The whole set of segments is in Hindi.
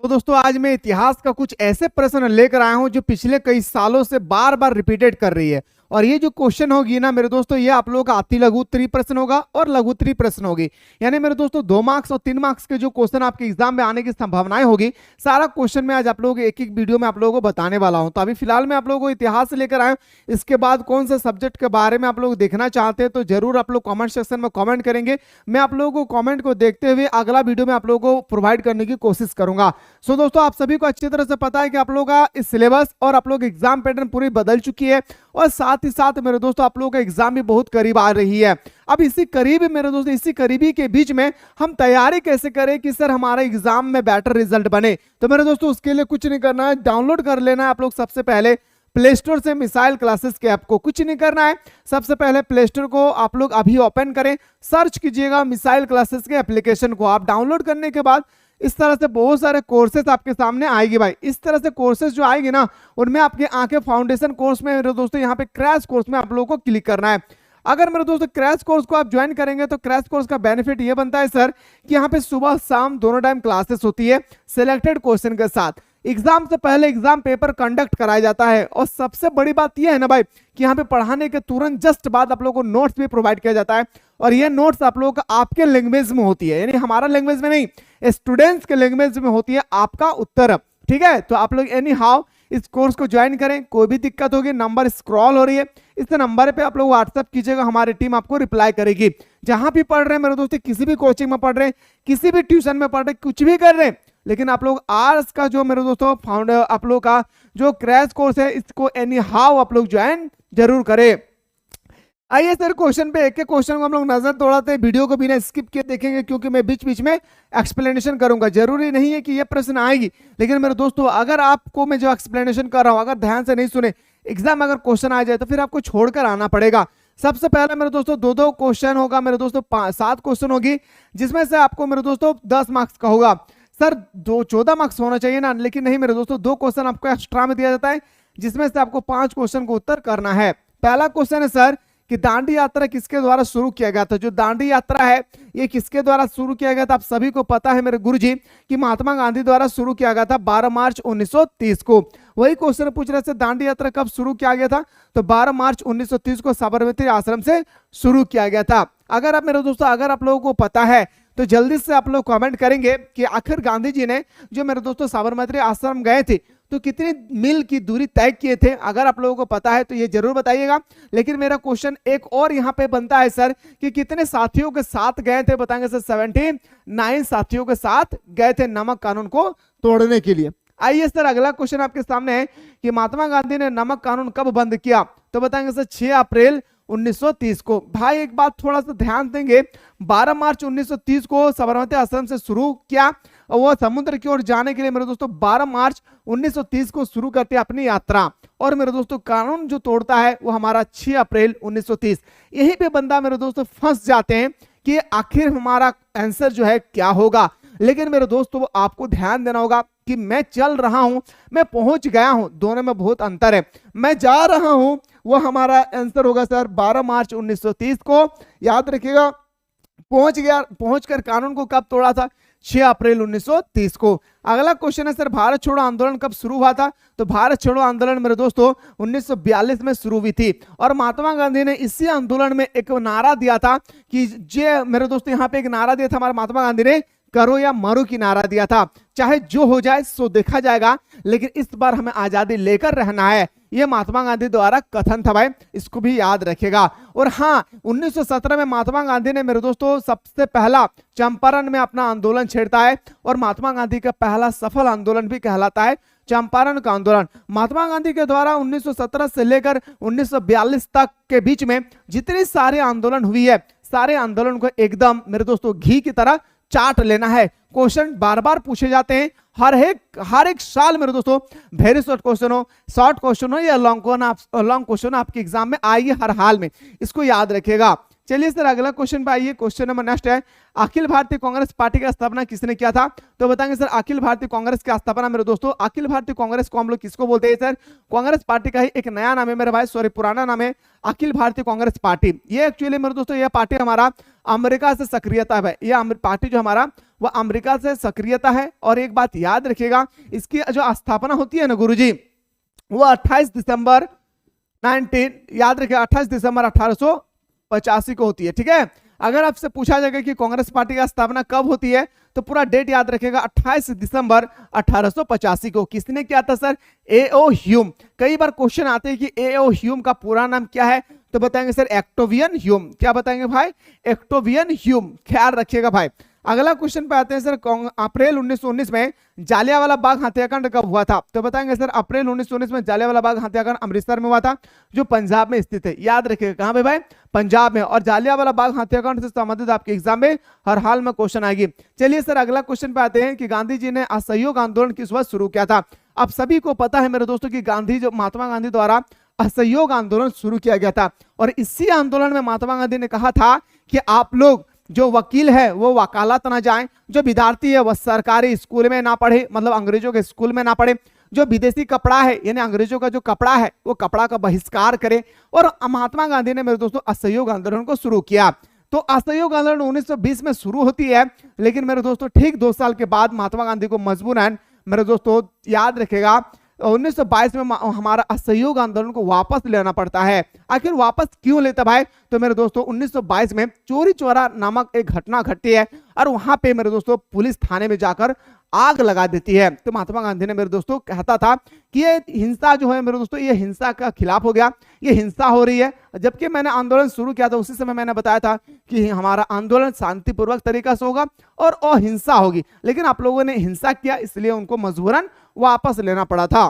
तो दोस्तों आज मैं इतिहास का कुछ ऐसे प्रश्न लेकर आया हूं जो पिछले कई सालों से बार बार रिपीटेड कर रही है। और ये जो क्वेश्चन होगी ना मेरे दोस्तों, ये आप लोगों का अति लघु उत्तरीय प्रश्न होगा और लघु उत्तरीय प्रश्न होगी। यानी मेरे दोस्तों 2 मार्क्स और 3 मार्क्स के जो क्वेश्चन आपके एग्जाम में आने की संभावनाएं होगी, सारा क्वेश्चन मैं आज आप लोगों को एक एक वीडियो में आप लोगों को बताने वाला हूं। तो अभी फिलहाल मैं आप लोगों को इतिहास लेकर आया हूं। इसके बाद कौन से सब्जेक्ट के बारे में आप लोग देखना चाहते हैं तो जरूर आप लोग कॉमेंट सेक्शन में कॉमेंट करेंगे। मैं आप लोगों को कॉमेंट को देखते हुए अगला वीडियो में आप लोगों को प्रोवाइड करने की कोशिश करूंगा। सो दोस्तों आप सभी को अच्छी तरह से पता है कि आप लोगों का इस सिलेबस और आप लोग एग्जाम पैटर्न पूरी बदल चुकी है और साथ ही साथ मेरे दोस्तों आप लोगों का एग्जाम भी बहुत करीब आ रही है। अब इसी करीब मेरे दोस्तों इसी करीबी के बीच में हम तैयारी कैसे करें कि सर हमारा एग्जाम में बेटर रिजल्ट बने। तो मेरे दोस्तों उसके लिए कुछ नहीं करना है, डाउनलोड कर लेना है आप लोग सबसे पहले प्ले स्टोर से मिसाइल क्लासेस के ऐप को। कुछ नहीं करना है, सबसे पहले प्ले स्टोर को आप लोग अभी ओपन करें, सर्च कीजिएगा मिसाइल क्लासेस के एप्लीकेशन को। आप डाउनलोड करने के बाद इस तरह से बहुत सारे कोर्सेज आपके सामने आएगी भाई। इस तरह से कोर्सेज जो आएगी ना, उनमें आपके आंखें फाउंडेशन कोर्स में मेरे दोस्तों यहाँ पे क्रैश कोर्स में आप लोगों को क्लिक करना है। अगर मेरे दोस्तों क्रैश कोर्स को आप ज्वाइन करेंगे तो क्रैश कोर्स का बेनिफिट ये बनता है सर कि यहाँ पे सुबह शाम दोनों टाइम क्लासेस होती है सिलेक्टेड क्वेश्चन के साथ। एग्जाम से पहले एग्जाम पेपर कंडक्ट कराया जाता है और सबसे बड़ी बात यह है ना भाई कि यहाँ पे पढ़ाने के तुरंत जस्ट बाद आप लोगों को नोट्स भी प्रोवाइड किया जाता है और ये नोट्स आप लोगों का आपके लैंग्वेज में होती है, यानी हमारा लैंग्वेज में नहीं, स्टूडेंट्स के लैंग्वेज में होती है आपका उत्तर। ठीक है, तो आप लोग एनी हाउ इस कोर्स को ज्वाइन करें। कोई भी दिक्कत होगी नंबर स्क्रॉल हो रही है, इस नंबर पे आप लोग व्हाट्सएप कीजिएगा, हमारी टीम आपको रिप्लाई करेगी। जहां भी पढ़ रहे हैं मेरे दोस्तों, किसी भी कोचिंग में पढ़ रहे हैं, किसी भी ट्यूशन में पढ़ रहे हैं, कुछ भी कर रहे हैं, लेकिन आप लोग आज का जो मेरे दोस्तों फाउंडर आप लोग का जो क्रैश कोर्स है इसको एनी हाउ आप लोग ज्वाइन जरूर करें। आइए सर क्वेश्चन पे एक एक क्वेश्चन को हम लोग नजर दौड़ाते हैं, वीडियो को बिना स्किप किए देखेंगे क्योंकि मैं बीच बीच में एक्सप्लेनेशन करूंगा। जरूरी नहीं है कि ये प्रश्न आएगी, लेकिन मेरे दोस्तों अगर आपको मैं जो एक्सप्लेनेशन कर रहा हूं अगर ध्यान से नहीं सुने, एग्जाम अगर क्वेश्चन आ जाए तो फिर आपको छोड़कर आना पड़ेगा। सबसे पहले मेरे दोस्तों 2-2 क्वेश्चन होगा मेरे दोस्तों, 7 क्वेश्चन होगी, जिसमें से आपको मेरे दोस्तों 10 मार्क्स का होगा। सर 14 मार्क्स होना चाहिए ना, लेकिन नहीं मेरे दोस्तों 2 क्वेश्चन आपको एक्स्ट्रा में दिया जाता है, जिसमें से आपको 5 क्वेश्चन को उत्तर करना है। पहला क्वेश्चन है सर कि दांडी यात्रा किसके द्वारा शुरू किया गया था। जो दांडी यात्रा है ये किसके द्वारा शुरू किया गया था, आप सभी को पता है मेरे गुरुजी कि महात्मा गांधी द्वारा शुरू किया गया था 12 मार्च 1930 को। वही क्वेश्चन पूछ रहे थे दांडी यात्रा कब शुरू किया गया था, तो 12 मार्च 1930 को साबरमती आश्रम से शुरू किया गया था। अगर आप मेरे दोस्तों अगर आप लोगों को पता है तो जल्दी से आप लोग कमेंट करेंगे कि आखिर गांधी जी ने जो मेरे दोस्तों साबरमती आश्रम गए थे तो कितनी मील की दूरी तय किए थे। अगर आप लोगों को पता है तो ये जरूर बताइएगा। लेकिन मेरा क्वेश्चन एक और यहाँ पे बनता है सर कि कितने साथियों के साथ गए थे, बताएंगे सर 79 साथियों के साथ गए थे नमक कानून को तोड़ने के लिए। आइए सर अगला क्वेश्चन आपके सामने है कि महात्मा गांधी ने नमक कानून कब बंद किया, तो बताएंगे सर 6 अप्रैल 1930 को। भाई एक बात थोड़ा सा ध्यान देंगे, 12 मार्च 1930 को साबरमती आश्रम से शुरू किया और वो समुद्र की ओर जाने के लिए मेरे दोस्तों 12 मार्च 1930 को शुरू करते हैं अपनी यात्रा। और मेरे दोस्तों कानून जो तोड़ता है वो हमारा 6 अप्रैल 1930। यहीं पे बंदा मेरे दोस्तों फंस जाते हैं कि आखिर हमारा आंसर जो है क्या होगा। लेकिन मेरे दोस्तों आपको ध्यान देना होगा कि मैं चल रहा हूं, मैं पहुंच गया हूं, दोनों में बहुत अंतर है। मैं जा रहा हूं वो हमारा आंसर होगा सर 12 मार्च 1930 को। याद रखिएगा पहुंचकर कानून को कब तोड़ा था, 6 अप्रैल 1930 को। अगला क्वेश्चन है सर भारत छोड़ो आंदोलन कब शुरू हुआ था, तो भारत छोड़ो आंदोलन मेरे दोस्तों 1942 में शुरू हुई थी और महात्मा गांधी ने इसी आंदोलन में एक नारा दिया था कि जे मेरे दोस्तों यहाँ पे एक नारा दिया था हमारे महात्मा गांधी ने, करो या मरो की नारा दिया था। चाहे जो हो जाए सो देखा जाएगा, लेकिन इस बार हमें आजादी लेकर रहना है। यह महात्मा गांधी द्वारा कथन था भाई, इसको भी याद रखेगा। और हाँ 1917 में महात्मा गांधी ने मेरे दोस्तों सबसे पहला चंपारण में अपना आंदोलन छेड़ता है और महात्मा गांधी का पहला सफल आंदोलन भी कहलाता है चंपारण का आंदोलन। महात्मा गांधी के द्वारा 1917 से लेकर 1942 तक के बीच में जितने सारे आंदोलन हुई है, सारे आंदोलन को एकदम मेरे दोस्तों घी की तरह चाट लेना है। क्वेश्चन बार बार पूछे जाते हैं हर एक साल मेरे दोस्तों, वेरी शॉर्ट क्वेश्चन हो, शॉर्ट क्वेश्चन हो या लॉन्ग क्वेश्चन आपके एग्जाम में आएगी हर हाल में, इसको याद रखिएगा। चलिए सर अगला क्वेश्चन पे आइए। क्वेश्चन नंबर नेक्स्ट है अखिल भारतीय कांग्रेस पार्टी का स्थापना किसने किया था, तो बताएंगे सर अखिल भारतीय कांग्रेस की स्थापना मेरे दोस्तों, अखिल भारतीय कांग्रेस को हम लोग किसको बोलते हैं सर, कांग्रेस पार्टी का ही एक नया नाम है मेरे भाई, सॉरी पुराना नाम है अखिल भारतीय कांग्रेस पार्टी। ये एक्चुअली मेरे दोस्तों ये पार्टी हमारा अमेरिका से सक्रियता है, ये पार्टी जो हमारा वह अमेरिका से सक्रियता है। और एक बात याद रखिएगा, इसकी जो स्थापना होती है ना गुरुजी, वो 28 दिसंबर 1885 को होती है। ठीक है, अगर आपसे पूछा जाएगा कि कांग्रेस पार्टी का स्थापना कब होती है, तो पूरा डेट याद रखेगा 28 दिसंबर 1885 को। किसने किया था सर? A.O. ह्यूम। कई बार क्वेश्चन आते हैं कि A.O. ह्यूम का पूरा नाम क्या है, तो बताएंगे सर ऑक्टेवियन ह्यूम। क्या बताएंगे भाई? ऑक्टेवियन ह्यूम, ख्याल रखिएगा भाई। अगला क्वेश्चन पे आते हैं सर, अप्रैल 1919 में जालियांवाला बाग हत्याकांड कब हुआ था, तो बताएंगे सर अप्रैल 1919 में जालियांवाला बाग हत्याकांड अमृतसर में हुआ था, जो पंजाब में स्थित है। याद रखिएगा कहां पे भाई? पंजाब में। और जालियांवाला बाग हत्याकांड से संबंधित आपके एग्जाम में हर हाल में क्वेश्चन आएगी। चलिए सर अगला क्वेश्चन पे आते हैं कि गांधी जी ने असहयोग आंदोलन किस वर्ष शुरू किया था। आप सभी को पता है मेरे दोस्तों कि महात्मा गांधी द्वारा असहयोग आंदोलन शुरू किया गया था। और इसी आंदोलन में महात्मा गांधी ने कहा था कि आप लोग जो वकील है वो वकालत ना जाएं, जो विद्यार्थी है वह सरकारी स्कूल में ना पढ़े, मतलब अंग्रेजों के स्कूल में ना पढ़े, जो विदेशी कपड़ा है यानी अंग्रेजों का जो कपड़ा है वो कपड़ा का बहिष्कार करे। और महात्मा गांधी ने मेरे दोस्तों असहयोग आंदोलन को शुरू किया। तो असहयोग आंदोलन 1920 में शुरू होती है, लेकिन मेरे दोस्तों ठीक 2 साल के बाद महात्मा गांधी को मजबूरन मेरे दोस्तों याद रखेगा 1922 में हमारा असहयोग आंदोलन को वापस लेना पड़ता है। आखिर वापस क्यों लेता भाई? तो मेरे दोस्तों 1922 में चोरी चौरा नामक एक घटना घटती है और वहां पे मेरे दोस्तों पुलिस थाने में जाकर आग लगा देती है। तो महात्मा गांधी ने मेरे दोस्तों कहता था कि ये हिंसा जो है मेरे दोस्तों, ये हिंसा का खिलाफ हो गया, ये हिंसा हो रही है। जबकि मैंने आंदोलन शुरू किया था उसी समय मैंने बताया था कि हमारा आंदोलन शांतिपूर्वक तरीका से होगा और अहिंसा होगी, लेकिन आप लोगों ने हिंसा किया, इसलिए उनको मजबूरन वापस लेना पड़ा था।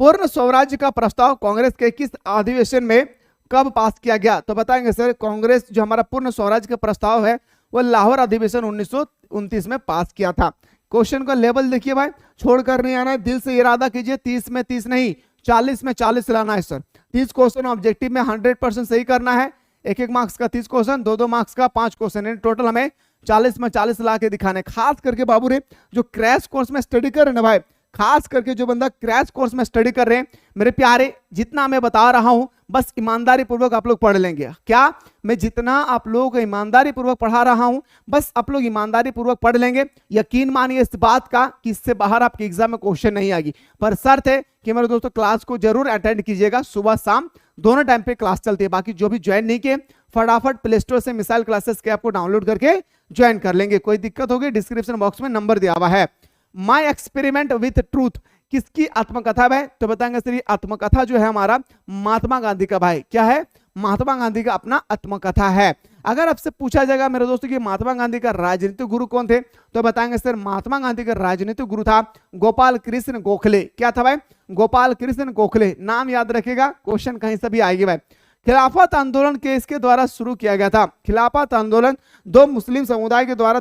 पूर्ण स्वराज्य का प्रस्ताव कांग्रेस के किस अधिवेशन में कब पास किया गया, तो बताएंगे सर कांग्रेस जो हमारा पूर्ण स्वराज्य का प्रस्ताव है वो लाहौर अधिवेशन 1929 में पास किया था। क्वेश्चन का लेवल देखिए भाई, छोड़कर नहीं आना है, दिल से इरादा कीजिए, 30 में 30 नहीं 40 में 40 लाना है सर। 30 क्वेश्चन ऑब्जेक्टिव में 100% सही करना है। 1-1 मार्क्स का 30 क्वेश्चन, 2-2 मार्क्स का 5 क्वेश्चन, टोटल हमें 40 में 40 ला के दिखाने। खास करके बाबू रे जो क्रैश कोर्स में स्टडी कर रहे हैं ना भाई, खास करके जो बंदा क्रैश कोर्स में स्टडी कर रहे हैं मेरे प्यारे, जितना मैं बता रहा हूं बस ईमानदारी पूर्वक आप लोग पढ़ लेंगे। क्या मैं जितना आप लोगों को ईमानदारी पूर्वक पढ़ा रहा हूं बस आप लोग ईमानदारी पूर्वक पढ़ लेंगे। यकीन मानिए इस बात का कि इससे बाहर आपके एग्जाम में क्वेश्चन नहीं आएगी, पर शर्त है कि मेरे दोस्तों क्लास को जरूर अटेंड कीजिएगा। सुबह शाम दोनों टाइम पे क्लास चलती है। बाकी जो भी ज्वाइन नहीं किए फटाफट प्ले स्टोर से मिसाइल क्लासेस के ऐप को डाउनलोड करके ज्वाइन कर लेंगे। कोई दिक्कत होगी डिस्क्रिप्शन बॉक्स में नंबर दिया हुआ है। माई एक्सपेरिमेंट विथ ट्रूथ किसकी आत्मकथा है, तो बताएंगे सर आत्मकथा जो है हमारा महात्मा गांधी का भाई क्या है, महात्मा गांधी का अपना आत्मकथा है। अगर आपसे पूछा जाएगा मेरे दोस्तों कि महात्मा गांधी का राजनीतिक गुरु कौन थे, तो बताएंगे सर महात्मा गांधी का राजनीतिक गुरु था गोपाल कृष्ण गोखले। क्या था भाई? गोपाल कृष्ण गोखले। नाम याद रखेगा, क्वेश्चन कहीं से भी आएगी भाई। खिलाफत आंदोलन किसके द्वारा शुरू किया गया था? खिलाफत आंदोलन 2 मुस्लिम समुदाय के द्वारा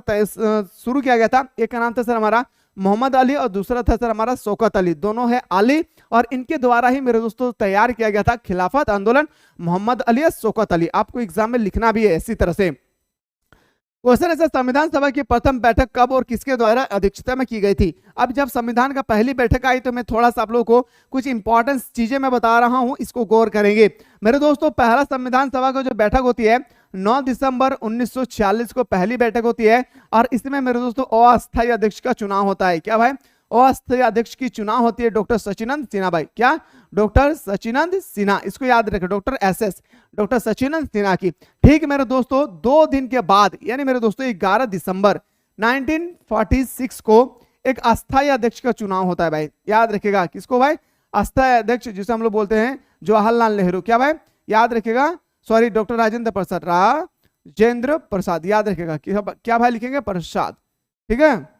शुरू किया गया था। एक का नाम था सर हमारा मोहम्मद अली और दूसरा था सर हमारा शौकत अली। दोनों है अली और इनके द्वारा ही मेरे दोस्तों तैयार किया गया था खिलाफत आंदोलन, मोहम्मद अली और शौकत अली। आपको एग्जाम में लिखना भी है इसी तरह से। क्वेश्चन है संविधान सभा की प्रथम बैठक कब और किसके द्वारा अध्यक्षता में की गई थी? अब जब संविधान का पहली बैठक आई तो मैं थोड़ा सा आप लोगों को कुछ इंपॉर्टेंट चीजें मैं बता रहा हूं, इसको गौर करेंगे मेरे दोस्तों। पहला संविधान सभा का जो बैठक होती है 9 दिसंबर 1946 को पहली बैठक होती है और इसमें मेरे दोस्तों अस्थायी अध्यक्ष का चुनाव होता है। क्या भाई? अस्थायी अध्यक्ष की चुनाव होती है डॉक्टर सचिनंद सिन्हा भाई। क्या? डॉक्टर सचिनंद सिन्हा, इसको याद रखें, डॉक्टर SS डॉक्टर सचिनंद सिन्हा की। ठीक मेरे दोस्तों 2 दिन के बाद यानी मेरे दोस्तों 11 दिसंबर 1946 को एक अस्थायी अध्यक्ष का चुनाव होता है भाई। याद रखेगा किसको भाई? अस्थायी अध्यक्ष जिसे हम लोग बोलते हैं जवाहरलाल नेहरू। क्या भाई? याद रखेगा, सॉरी डॉक्टर राजेंद्र प्रसाद, राजेंद्र प्रसाद। याद रखेगा क्या भाई लिखेंगे? प्रसाद। ठीक है,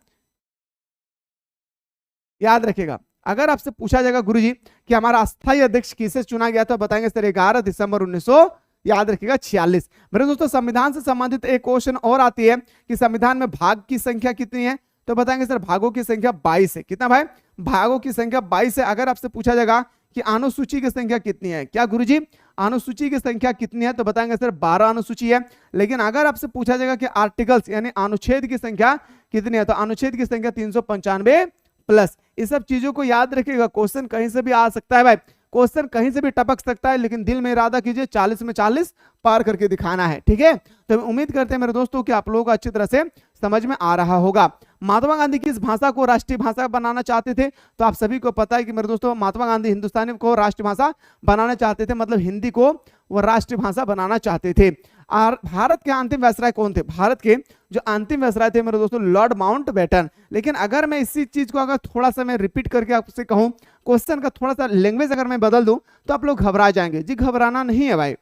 याद रखेगा। अगर आपसे पूछा जाएगा गुरुजी कि हमारा अस्थायी अध्यक्ष किसे चुना गया तो बताएंगे सर 11 दिसंबर 1900 याद रखिएगा 46। मेरे दोस्तों संविधान से संबंधित एक क्वेश्चन और आती है कि संविधान में भाग की संख्या कितनी है, तो बताएंगे सर भागों की संख्या 22 है। कितना भाई? भागों की संख्या 22 है। अगर आपसे पूछा जाएगा कि अनुसूची की संख्या कितनी है, क्या गुरुजी अनुसूची की संख्या कितनी है, तो बताएंगे सर 12 अनुसूची है। लेकिन अगर आपसे पूछा जाएगा कि आर्टिकल्स यानी अनुच्छेद की संख्या कितनी है, तो अनुच्छेद की संख्या 395 प्लस। इस सब चीजों को याद रखिएगा, क्वेश्चन कहीं से भी आ सकता है भाई, क्वेश्चन कहीं से भी टपक सकता है, लेकिन दिल में इरादा कीजिए 40 में 40 पार करके दिखाना है। ठीक है, तो उम्मीद करते हैं मेरे दोस्तों कि आप लोगों को अच्छी तरह से समझ में आ रहा होगा। महात्मा गांधी किस भाषा को राष्ट्रीय भाषा बनाना चाहते थे? तो आप सभी को पता है कि मेरे दोस्तों महात्मा गांधी हिंदुस्तानी को राष्ट्रीय भाषा बनाना चाहते थे, मतलब हिंदी को वो राष्ट्रीय भाषा बनाना चाहते थे। और भारत के अंतिम वायसराय कौन थे? भारत के जो अंतिम वायसराय थे मेरे दोस्तों लॉर्ड माउंटबेटन। लेकिन अगर मैं इसी चीज को अगर थोड़ा सा मैं रिपीट करके आपसे कहूं, क्वेश्चन का थोड़ा सा लैंग्वेज अगर मैं बदल दूं तो आप लोग घबरा जाएंगे। जी घबराना नहीं है भाई।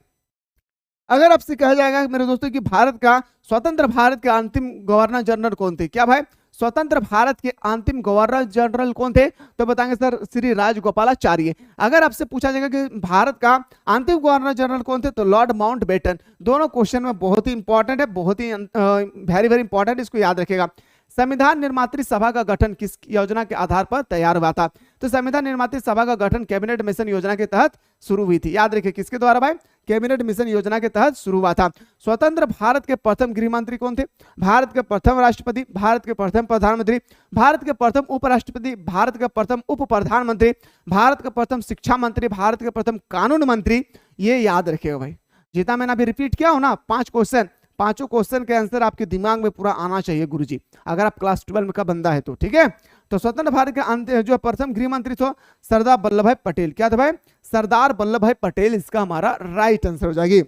अगर आपसे कहा जाएगा मेरे दोस्तों कि भारत का स्वतंत्र भारत के अंतिम गवर्नर जनरल कौन थे? क्या भाई स्वतंत्र भारत के अंतिम गवर्नर जनरल कौन थे? तो बताएंगे सर श्री राजगोपालाचार्य। अगर आपसे पूछा जाएगा कि भारत का अंतिम गवर्नर जनरल कौन थे? तो लॉर्ड माउंटबेटन। दोनों क्वेश्चन में बहुत ही इंपॉर्टेंट है, बहुत ही वेरी वेरी इंपॉर्टेंट, इसको याद रखेगा। संविधान निर्मात्री सभा का गठन किस योजना के आधार पर तैयार हुआ था? तो संविधान निर्मात्री सभा का गठन कैबिनेट मिशन योजना के तहत शुरू हुई थी। याद रखिए किसके द्वारा भाई? कैबिनेट मिशन योजना के तहत शुरू हुआ था। स्वतंत्र भारत के प्रथम गृह मंत्री कौन थे? भारत के प्रथम राष्ट्रपति, भारत के प्रथम प्रधानमंत्री, भारत के प्रथम उपराष्ट्रपति, भारत के प्रथम उप प्रधानमंत्री, भारत के प्रथम शिक्षा मंत्री, भारत के प्रथम कानून मंत्री। ये याद रखिएगा भाई। जितना मैंने अभी रिपीट किया हो ना 5 क्वेश्चन, पांचों क्वेश्चन के आंसर आपके दिमाग में पूरा आना चाहिए गुरुजी, अगर आप क्लास 12 का बंदा है तो, ठीक है। तो स्वतंत्र भारत के जो प्रथम गृह मंत्री थे सरदार वल्लभ भाई पटेल। क्या था भाई? सरदार वल्लभ भाई पटेल, इसका हमारा राइट आंसर हो जाएगी।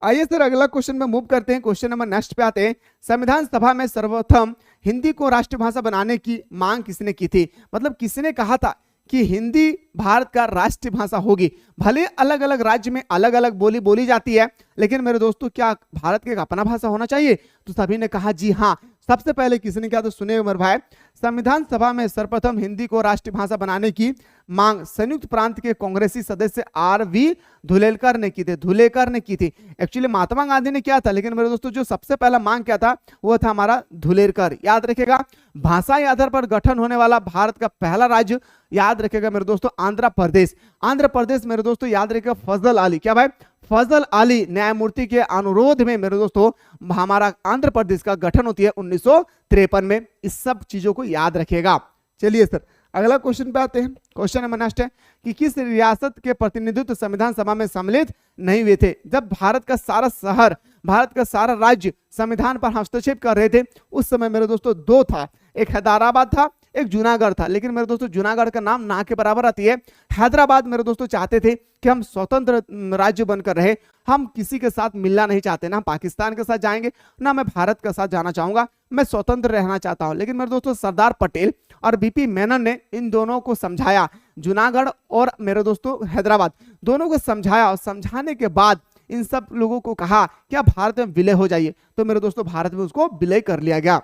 आइए सर अगला क्वेश्चन में मूव करते हैं। क्वेश्चन नंबर नेक्स्ट पे आते हैं। संविधान सभा में सर्वप्रथम हिंदी को राष्ट्रभाषा बनाने की मांग किसने की थी? मतलब किसने कहा था कि हिंदी भारत का राष्ट्रीय भाषा होगी? भले अलग अलग राज्य में अलग अलग बोली बोली जाती है, लेकिन मेरे दोस्तों क्या भारत के अपना भाषा होना चाहिए? तो सभी ने कहा जी हाँ। सबसे पहले किसने किया? तो सुनिए उमर भाई, संविधान सभा में सर्वप्रथम हिंदी को राष्ट्रीय भाषा बनाने की मांग संयुक्त प्रांत के कांग्रेसी सदस्य आर.वी. धुलेकर ने की थी। धुलेकर ने की थी। एक्चुअली महात्मा गांधी ने किया था, लेकिन मेरे दोस्तों जो सबसे पहला मांग किया था वो था हमारा धुलेकर। याद रखेगा, भाषा के आधार पर गठन होने वाला भारत का पहला राज्य, याद रखेगा मेरे दोस्तों आंध्र प्रदेश। आंध्र प्रदेश मेरे दोस्तों याद रखेगा फजल अली। क्या भाई? फजल अली न्यायमूर्ति के अनुरोध में मेरे दोस्तों हमारा आंध्र प्रदेश का गठन होती है 1953 में। इस सब चीजों को याद रखेगा। चलिए सर अगला क्वेश्चन पे आते हैं। क्वेश्चन नंबर नेक्स्ट है कि किस रियासत के प्रतिनिधित्व संविधान सभा में सम्मिलित नहीं हुए थे? जब भारत का सारा शहर, भारत का सारा राज्य संविधान पर हस्तक्षेप कर रहे थे उस समय मेरे दोस्तों 2 था, एक हैदराबाद था, एक जूनागढ़ था। लेकिन मेरे दोस्तों जूनागढ़ का नाम ना के बराबर आती है। हैदराबाद मेरे दोस्तों चाहते थे कि हम स्वतंत्र राज्य बनकर रहे, हम किसी के साथ मिलना नहीं चाहते, ना पाकिस्तान के साथ जाएंगे ना मैं भारत के साथ जाना चाहूंगा, मैं स्वतंत्र रहना चाहता हूं। लेकिन मेरे दोस्तों सरदार पटेल और बीपी मेनन ने इन दोनों को समझाया, जूनागढ़ और मेरे दोस्तों हैदराबाद दोनों को समझाया, और समझाने के बाद इन सब लोगों को कहा क्या भारत में विलय हो जाइए। तो मेरे दोस्तों भारत में उसको विलय कर लिया गया।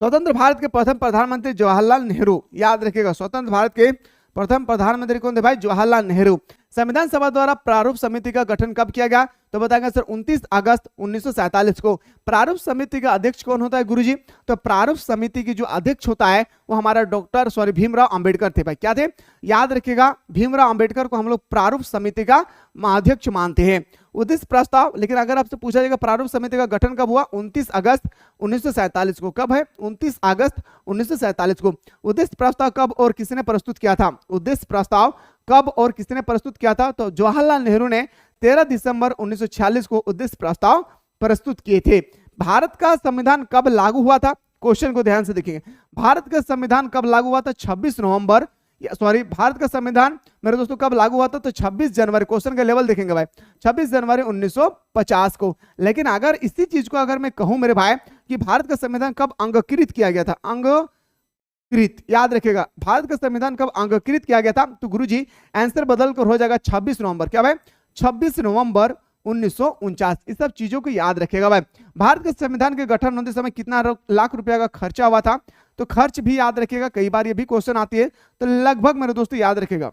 स्वतंत्र भारत के प्रथम प्रधानमंत्री जवाहरलाल नेहरू। याद रखिएगा स्वतंत्र भारत के प्रथम प्रधानमंत्री कौन थे भाई? जवाहरलाल नेहरू। संविधान सभा द्वारा प्रारूप समिति का गठन कब किया गया? तो बताएंगे सर 29 अगस्त 1947 को। प्रारूप समिति का अध्यक्ष कौन होता है गुरुजी? तो प्रारूप समिति की जो अध्यक्ष होता है वो हमारा भीमराव अंबेडकर थे भाई। क्या थे? याद रखिएगा भीमराव अंबेडकर को हम लोग प्रारूप समिति का अध्यक्ष मानते हैं। उद्देश्य प्रस्ताव, लेकिन अगर आपसे पूछा जाएगा प्रारूप समिति का गठन कब हुआ? 29 अगस्त 1947 को। कब है? 29 अगस्त 1947 को। उद्देश्य प्रस्ताव कब और किसने प्रस्तुत किया था? उद्देश्य प्रस्ताव कब और किसने प्रस्तुत किया था? तो जवाहरलाल नेहरू ने 13 दिसंबर 1946 को उद्देश्य प्रस्ताव प्रस्तुत किए थे। भारत का संविधान कब लागू हुआ था? क्वेश्चन को ध्यान से देखेंगे। भारत का संविधान कब लागू हुआ था? 26 नवंबर, सॉरी भारत का संविधान मेरे दोस्तों कब लागू हुआ था? तो 26 जनवरी। क्वेश्चन का लेवल देखेंगे भाई, 26 जनवरी 1950 को। लेकिन अगर इसी चीज को अगर मैं कहूं मेरे भाई कि भारत का संविधान कब अंगीकृत किया गया था? अंगीकृत, याद रखिएगा भारत का संविधान कब अंगीकृत किया गया था? तो गुरुजी आंसर बदल कर हो जाएगा 26 नवंबर। क्या भाई? 26 नवंबर 1949। इस सब चीजों को याद रखेगा भाई। भारत के संविधान के गठन होते समय कितना लाख रुपया का खर्चा हुआ था? तो खर्च भी याद रखेगा, कई बार ये भी क्वेश्चन आती है। तो लगभग मेरे दोस्तों याद रखेगा,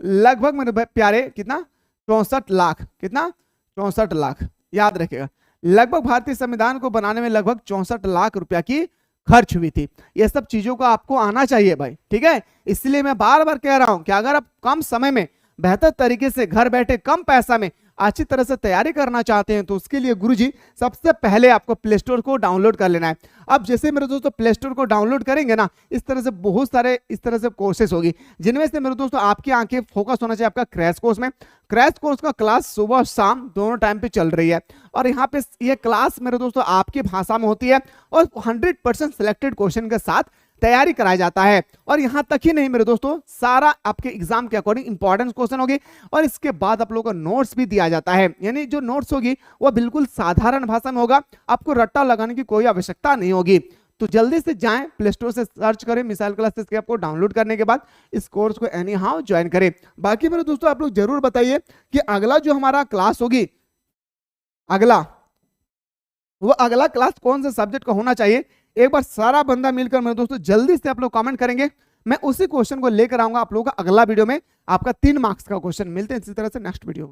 लगभग मेरे प्यारे कितना? 64 लाख। कितना? 64 लाख। याद रखेगा लगभग भारतीय संविधान को बनाने में लगभग 64 लाख रुपया की खर्च हुई थी। ये सब चीजों को आपको आना चाहिए भाई, ठीक है। इसलिए मैं बार बार कह रहा हूं कि अगर आप कम समय में बेहतर तरीके से घर बैठे कम पैसा में अच्छी तरह से तैयारी करना चाहते हैं तो उसके लिए गुरुजी सबसे पहले आपको प्ले स्टोर को डाउनलोड कर लेना है। अब जैसे मेरे दोस्तों प्ले स्टोर को डाउनलोड करेंगे ना, इस तरह से बहुत सारे इस तरह से कोर्सेस होगी, जिनमें से मेरे दोस्तों आपकी आंखें फोकस होना चाहिए आपका क्रैश कोर्स में। क्रैश कोर्स का क्लास सुबह और शाम दोनों टाइम पे चल रही है और यहाँ पे ये क्लास मेरे दोस्तों आपकी भाषा में होती है और 100% सिलेक्टेड क्वेश्चन के साथ तैयारी कराया जाता है। और यहां तक ही नहीं मेरे दोस्तों, सारा आपके एग्जाम के अकॉर्डिंग इंपॉर्टेंट क्वेश्चन होगी और इसके बाद आप लोगों को नोट्स भी दिया जाता है। यानी जो नोट्स होगी वो बिल्कुल साधारण भाषा में होगा, आपको रट्टा लगाने की कोई आवश्यकता नहीं होगी। तो जल्दी से जाएं प्ले स्टोर से सर्च करें मिसाइल क्लासेस के, आपको डाउनलोड करने के बाद इस कोर्स को एनी हाउ ज्वाइन करें। बाकी मेरे दोस्तों आप लोग जरूर बताइए कि अगला जो हमारा क्लास होगी, अगला क्लास कौन से सब्जेक्ट का होना चाहिए। एक बार सारा बंदा मिलकर मेरे दोस्तों जल्दी से आप लोग कमेंट करेंगे, मैं उसी क्वेश्चन को लेकर आऊंगा आप लोगों का अगला वीडियो में। आपका 3 मार्क्स का क्वेश्चन। मिलते हैं इसी तरह से नेक्स्ट वीडियो में।